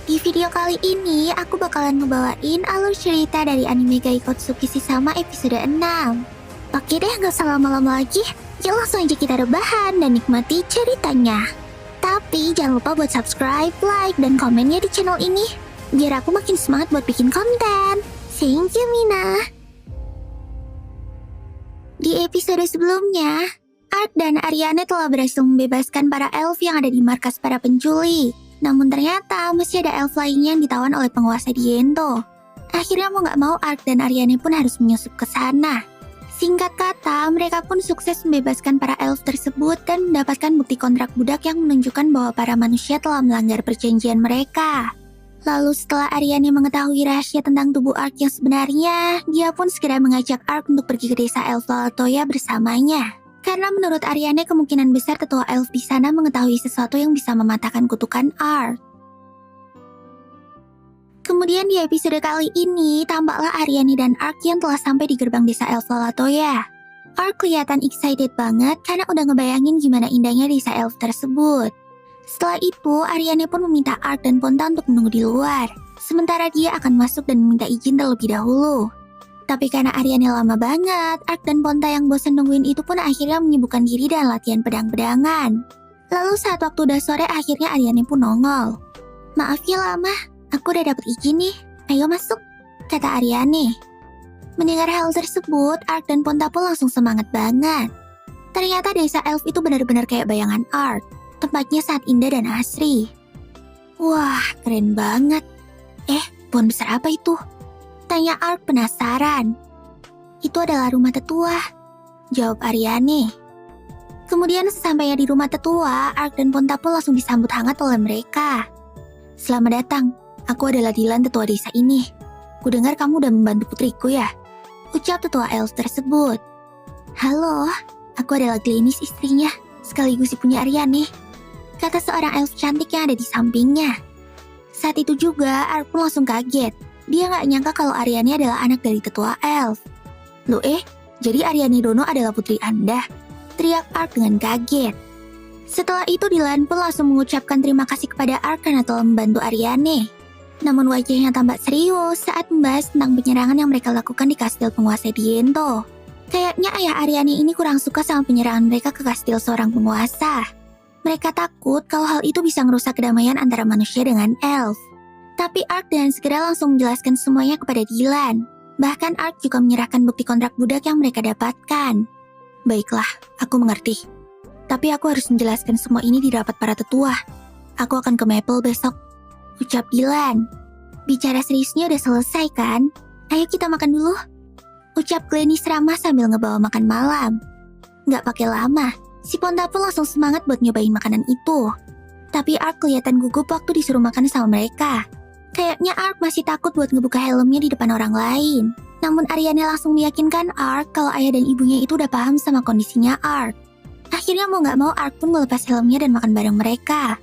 Di video kali ini, aku bakalan ngebawain alur cerita dari anime Gaikotsuki Sama episode 6. Oke deh, gak usah lama-lama lagi. Yuk langsung aja kita rebahan dan nikmati ceritanya. Tapi jangan lupa buat subscribe, like, dan komennya di channel ini. Biar aku makin semangat buat bikin konten. Thank you, Mina. Di episode sebelumnya, Ark dan Ariane telah berhasil membebaskan para elf yang ada di markas para penculik. Namun ternyata masih ada elf lainnya yang ditawan oleh penguasa Diento. Akhirnya mau gak mau Ark dan Ariane pun harus menyusup ke sana. Singkat kata, mereka pun sukses membebaskan para elf tersebut dan mendapatkan bukti kontrak budak yang menunjukkan bahwa para manusia telah melanggar perjanjian mereka. Lalu setelah Ariane mengetahui rahasia tentang tubuh Ark yang sebenarnya, dia pun segera mengajak Ark untuk pergi ke desa elf Lalatoya bersamanya. Karena menurut Ariane kemungkinan besar tetua elf di sana mengetahui sesuatu yang bisa mematahkan kutukan Ark. Kemudian di episode kali ini, tampaklah Ariane dan Ark yang telah sampai di gerbang desa elf Lalatoya. Ark kelihatan excited banget karena udah ngebayangin gimana indahnya desa elf tersebut. Setelah itu, Ariane pun meminta Ark dan Ponta untuk menunggu di luar. Sementara dia akan masuk dan meminta izin terlebih dahulu. Tapi karena Ariane lama banget, Ark dan Ponta yang bosan nungguin itu pun akhirnya menyibukkan diri dan latihan pedang-pedangan. Lalu saat waktu udah sore, akhirnya Ariane pun nongol. "Maaf ya lama, aku udah dapet izin nih, ayo masuk," kata Ariane. Mendengar hal tersebut, Ark dan Ponta pun langsung semangat banget. Ternyata desa elf itu benar-benar kayak bayangan Ark. Tempatnya sangat indah dan asri. Wah, keren banget. Pohon besar apa itu? Tanya Ark penasaran. Itu adalah rumah tetua, jawab Ariane. Kemudian sesampainya di rumah tetua, Ark dan Ponta pun langsung disambut hangat oleh mereka. "Selamat datang, aku adalah Dylan, tetua desa ini. Kudengar kamu udah membantu putriku ya?" ucap tetua elf tersebut. "Halo, aku adalah Glenis, istrinya, sekaligus ibunya Ariane," kata seorang elf cantik yang ada di sampingnya. Saat itu juga, Ark pun langsung kaget. Dia gak nyangka kalau Ariane adalah anak dari tetua elf. "Loh jadi Ariane Dono adalah putri Anda?" teriak Ark dengan kaget. Setelah itu Dylan pun langsung mengucapkan terima kasih kepada Ark karena telah membantu Ariane. Namun wajahnya tampak serius saat membahas tentang penyerangan yang mereka lakukan di kastil penguasa Diento. Kayaknya ayah Ariane ini kurang suka sama penyerangan mereka ke kastil seorang penguasa. Mereka takut kalau hal itu bisa merusak kedamaian antara manusia dengan elf. Tapi Ark dengan segera langsung menjelaskan semuanya kepada Dylan. Bahkan Ark juga menyerahkan bukti kontrak budak yang mereka dapatkan. "Baiklah, aku mengerti. Tapi aku harus menjelaskan semua ini di rapat para tetua. Aku akan ke Maple besok," ucap Dylan. "Bicara seriusnya udah selesai kan? Ayo kita makan dulu," ucap Glenis ramah sambil ngebawa makan malam. Gak pakai lama, si Ponta pun langsung semangat buat nyobain makanan itu. Tapi Ark kelihatan gugup waktu disuruh makan sama mereka. Kayaknya Ark masih takut buat ngebuka helmnya di depan orang lain. Namun Ariane langsung meyakinkan Ark kalau ayah dan ibunya itu udah paham sama kondisinya Ark. Akhirnya mau gak mau Ark pun melepas helmnya dan makan bareng mereka.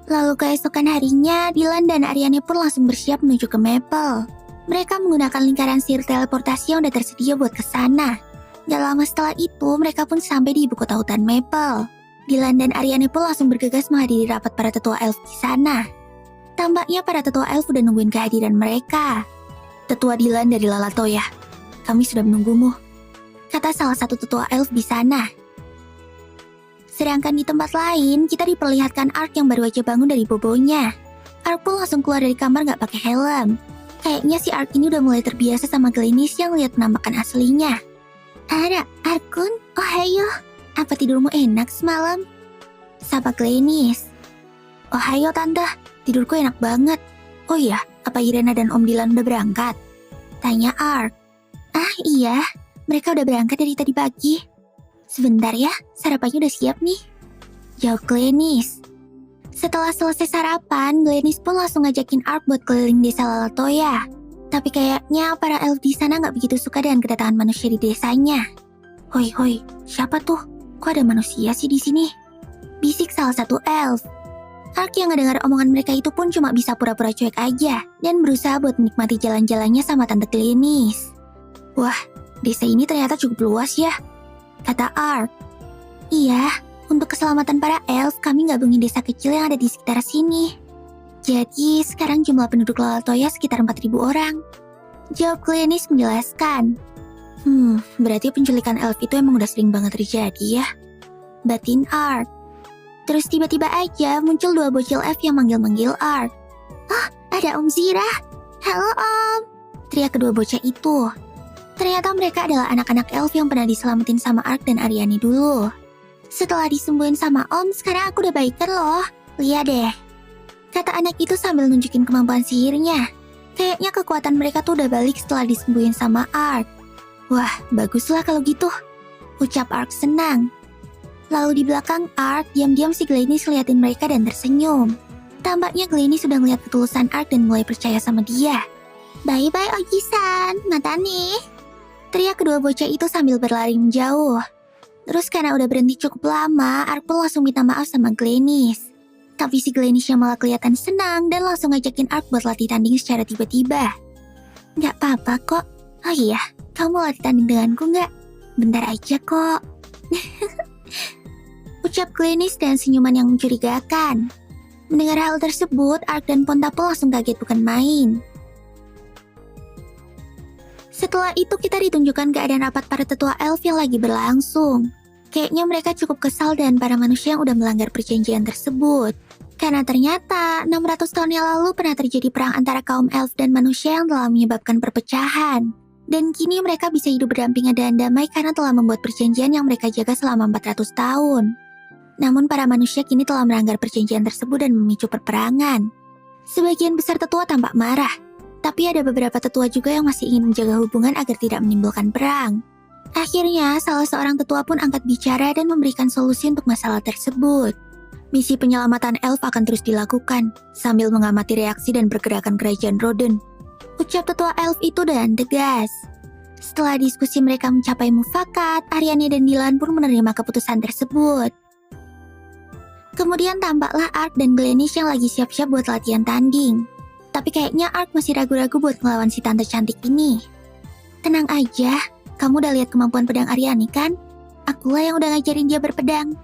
Lalu keesokan harinya, Dylan dan Ariane pun langsung bersiap menuju ke Maple. Mereka menggunakan lingkaran sihir teleportasi yang udah tersedia buat kesana. Gak lama setelah itu, mereka pun sampai di ibu kota hutan Maple. Dylan dan Ariane pun langsung bergegas menghadiri rapat para tetua elf di sana. Tampaknya para tetua elf udah nungguin kehadiran mereka. "Tetua Dylan dari Lalatoya, kami sudah menunggumu," kata salah satu tetua elf di sana. Sedangkan di tempat lain, kita diperlihatkan Ark yang baru aja bangun dari bobonya. Ark pun langsung keluar dari kamar gak pakai helm. Kayaknya si Ark ini udah mulai terbiasa sama Glenis yang lihat penampakan aslinya. "Arkun, ohayo. Apa tidurmu enak semalam?" sapa Glenis. "Ohayo tante, tidurku enak banget. Oh iya, apa Irena dan Om Dylan udah berangkat?" tanya Ark. "Ah iya, mereka udah berangkat dari tadi pagi. Sebentar ya, sarapannya udah siap nih," jawab Glenis. Setelah selesai sarapan, Glenis pun langsung ngajakin Ark buat keliling desa Lalatoya. Tapi kayaknya para elf di sana nggak begitu suka dengan kedatangan manusia di desanya. Hoi, siapa tuh? Kok ada manusia sih di sini?" bisik salah satu elf. Ark yang ngedengar omongan mereka itu pun cuma bisa pura-pura cuek aja dan berusaha buat menikmati jalan-jalannya sama Tante Glenis. "Wah, desa ini ternyata cukup luas ya," kata Ark. "Iya, Untuk keselamatan para elf, kami gabungin desa kecil yang ada di sekitar sini. Jadi, sekarang jumlah penduduk Lalatoya sekitar 4.000 orang. Jawab Glenis menjelaskan. Berarti penculikan elf itu emang udah sering banget terjadi ya. Batin Ark. Terus tiba-tiba aja muncul 2 bocil elf yang manggil-manggil Ark. "Ah, ada Om Zira. Halo Om," teriak kedua bocah itu. Ternyata mereka adalah anak-anak elf yang pernah diselamatin sama Ark dan Aryani dulu. "Setelah disembuhin sama Om, sekarang aku udah baikan loh. Lihat deh," kata anak itu sambil nunjukin kemampuan sihirnya. Kayaknya kekuatan mereka tuh udah balik setelah disembuhin sama Ark. "Wah, baguslah kalau gitu," ucap Ark senang. Lalu di belakang Ark, diam-diam si Glenis liatin mereka dan tersenyum. Tampaknya Glenis sudah melihat ketulusan Ark dan mulai percaya sama dia. "Bye-bye Oji-san, mata nih," teriak kedua bocah itu sambil berlari menjauh. Terus karena udah berhenti cukup lama, Ark pun langsung minta maaf sama Glenis. Tapi si Glenis yang malah kelihatan senang dan langsung ngajakin Ark buat latih tanding secara tiba-tiba. "Nggak apa-apa kok. Oh iya, kamu latih tanding denganku nggak? Bentar aja kok," ucap Glenis dan senyuman yang mencurigakan. Mendengar hal tersebut, Ark dan Ponta pun langsung kaget bukan main. Setelah itu kita ditunjukkan keadaan rapat para tetua elf yang lagi berlangsung. Kayaknya mereka cukup kesal dengan para manusia yang udah melanggar perjanjian tersebut. Karena ternyata 600 tahun yang lalu pernah terjadi perang antara kaum elf dan manusia yang telah menyebabkan perpecahan. Dan kini mereka bisa hidup berdampingan dan damai karena telah membuat perjanjian yang mereka jaga selama 400 tahun. Namun para manusia kini telah melanggar perjanjian tersebut dan memicu perperangan. Sebagian besar tetua tampak marah, tapi ada beberapa tetua juga yang masih ingin menjaga hubungan agar tidak menimbulkan perang. Akhirnya, salah seorang tetua pun angkat bicara dan memberikan solusi untuk masalah tersebut. Misi penyelamatan elf akan terus dilakukan, sambil mengamati reaksi dan pergerakan kerajaan Roden, ucap tetua elf itu dengan tegas. Setelah diskusi mereka mencapai mufakat, Aryani dan Dylan pun menerima keputusan tersebut. Kemudian tampaklah Ark dan Glenis yang lagi siap-siap buat latihan tanding. Tapi kayaknya Ark masih ragu-ragu buat ngelawan si tante cantik ini. "Tenang aja, kamu udah lihat kemampuan pedang Aryani kan? Akulah yang udah ngajarin dia berpedang.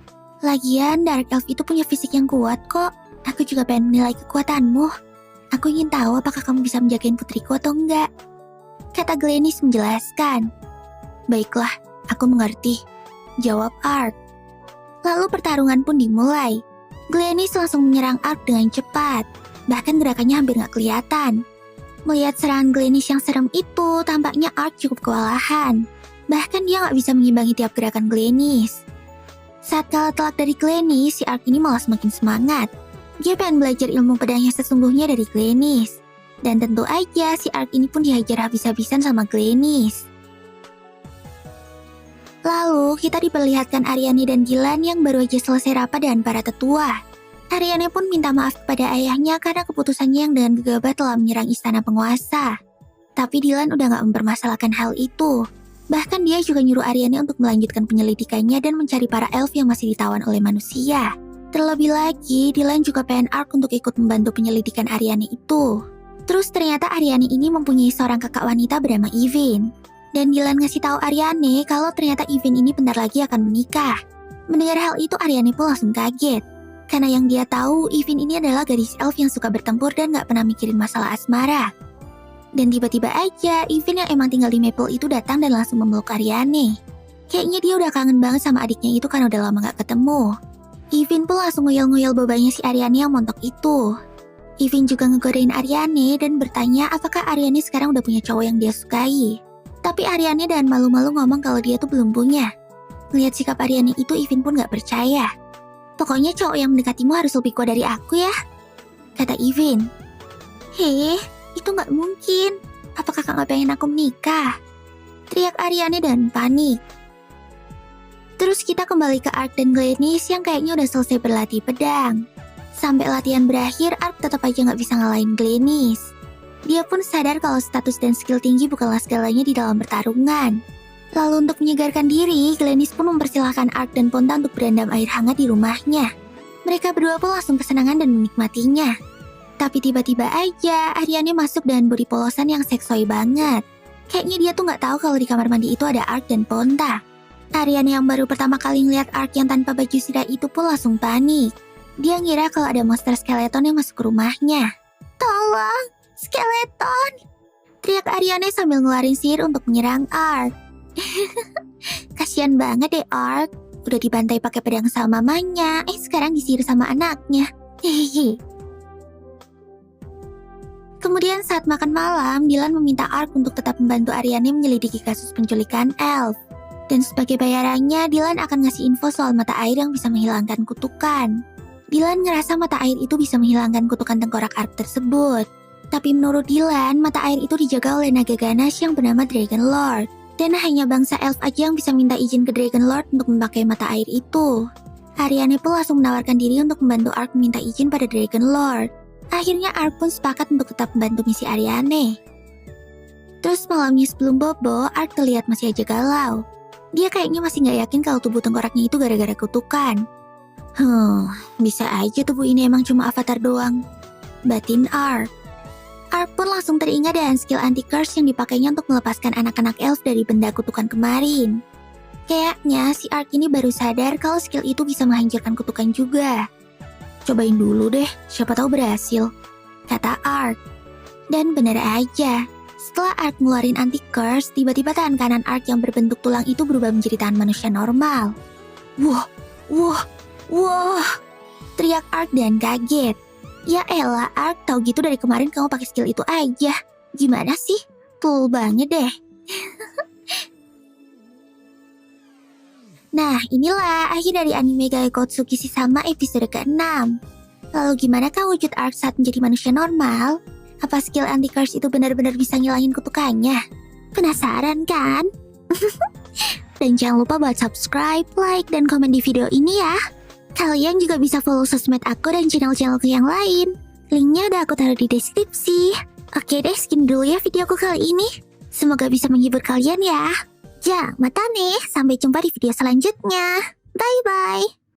Lagian Dark Elf itu punya fisik yang kuat kok. Aku juga pengen menilai kekuatanmu. Aku ingin tahu apakah kamu bisa menjagain putriku atau enggak," kata Glenis menjelaskan. "Baiklah, aku mengerti," jawab Ark. Lalu pertarungan pun dimulai. Glenis langsung menyerang Ark dengan cepat. Bahkan gerakannya hampir gak kelihatan. Melihat serangan Glenis yang serem itu, tampaknya Ark cukup kewalahan. Bahkan dia gak bisa mengimbangi tiap gerakan Glenis. Saat kalah telak dari Glenis, si Ark ini malah semakin semangat. Dia pengen belajar ilmu pedang yang sesungguhnya dari Glenis. Dan tentu aja si Ark ini pun dihajar habis-habisan sama Glenis. Lalu kita diperlihatkan Aryani dan Dylan yang baru aja selesai rapat dengan para tetua. Aryani pun minta maaf kepada ayahnya karena keputusannya yang dengan gegabah telah menyerang istana penguasa. Tapi Dylan udah gak mempermasalahkan hal itu. Bahkan dia juga nyuruh Aryani untuk melanjutkan penyelidikannya dan mencari para elf yang masih ditawan oleh manusia. Terlebih lagi, Dylan juga pengen Ark untuk ikut membantu penyelidikan Aryani itu. Terus ternyata Aryani ini mempunyai seorang kakak wanita bernama Evin. Dan Dylan ngasih tahu Aryani kalau ternyata Evin ini bentar lagi akan menikah. Mendengar hal itu Aryani pun langsung kaget. Karena yang dia tahu, Evin ini adalah gadis elf yang suka bertempur dan gak pernah mikirin masalah asmara. Dan tiba-tiba aja, Evin yang emang tinggal di Maple itu datang dan langsung memeluk Aryani. Kayaknya dia udah kangen banget sama adiknya itu karena udah lama gak ketemu. Evin pun langsung nguyel-nguyel bobanya si Aryani yang montok itu. Evin juga ngegodain Aryani dan bertanya apakah Aryani sekarang udah punya cowok yang dia sukai. Tapi Aryani dan malu-malu ngomong kalau dia tuh belum punya. Melihat sikap Aryani itu, Evin pun gak percaya. "Pokoknya cowok yang mendekatimu harus lebih kuat dari aku ya," kata Evin. "Heh, itu gak mungkin. Apakah kakak gak pengen aku menikah?" teriak Aryani dan panik. Terus kita kembali ke Ark dan Glenis yang kayaknya udah selesai berlatih pedang. Sampai latihan berakhir, Ark tetap aja gak bisa ngalahin Glenis. Dia pun sadar kalau status dan skill tinggi bukanlah segalanya di dalam pertarungan. Lalu untuk menyegarkan diri, Glenis pun mempersilahkan Ark dan Ponta untuk berendam air hangat di rumahnya. Mereka berdua pun langsung kesenangan dan menikmatinya. Tapi tiba-tiba aja, Aryani masuk dengan body polosan yang seksoi banget. Kayaknya dia tuh gak tahu kalau di kamar mandi itu ada Ark dan Ponta. Ariana yang baru pertama kali ngeliat Ark yang tanpa baju sirah itu pun langsung panik. Dia ngira kalau ada monster skeleton yang masuk ke rumahnya. Tolong, skeleton! Teriak Ariana sambil ngeluarin sihir untuk menyerang Ark. Kasian banget deh Ark. Udah dibantai pakai pedang sama mamanya, sekarang disihir sama anaknya. Hehehe. Kemudian saat makan malam, Dylan meminta Ark untuk tetap membantu Ariana menyelidiki kasus penculikan elf. Dan sebagai bayarannya, Dylan akan ngasih info soal mata air yang bisa menghilangkan kutukan. Dylan ngerasa mata air itu bisa menghilangkan kutukan tengkorak Ark tersebut. Tapi menurut Dylan, mata air itu dijaga oleh naga ganas yang bernama Dragon Lord. Dan hanya bangsa elf aja yang bisa minta izin ke Dragon Lord untuk memakai mata air itu. Ariana pun langsung menawarkan diri untuk membantu Ark minta izin pada Dragon Lord. Akhirnya Ark pun sepakat untuk tetap membantu misi Ariana. Terus malamnya sebelum bobo, Ark terlihat masih aja galau. Dia kayaknya masih gak yakin kalau tubuh tengkoraknya itu gara-gara kutukan. Bisa aja tubuh ini emang cuma avatar doang. Batin Ark. Ark pun langsung teringat dengan skill anti-curse yang dipakainya untuk melepaskan anak-anak elf dari benda kutukan kemarin. Kayaknya si Ark ini baru sadar kalau skill itu bisa menghancurkan kutukan juga. Cobain dulu deh, siapa tahu berhasil, kata Ark. Dan bener aja, setelah Ark ngeluarin anti-curse, tiba-tiba tangan kanan Ark yang berbentuk tulang itu berubah menjadi tangan manusia normal. Wah, teriak Ark dan kaget. Ya elah Ark, tau gitu dari kemarin kamu pakai skill itu aja. Gimana sih? Cool banget deh. Nah, inilah akhir dari anime Gaikotsuki Sama episode ke-6. Lalu gimana kah wujud Ark saat menjadi manusia normal? Apa skill anti-curse itu benar-benar bisa ngilangin kutukannya? Penasaran kan? Dan jangan lupa buat subscribe, like, dan komen di video ini ya. Kalian juga bisa follow sosmed aku dan channel-channelku yang lain. Linknya udah aku taruh di deskripsi. Oke deh, sekian dulu ya videoku kali ini. Semoga bisa menghibur kalian ya. Mata nih, sampai jumpa di video selanjutnya. Bye-bye.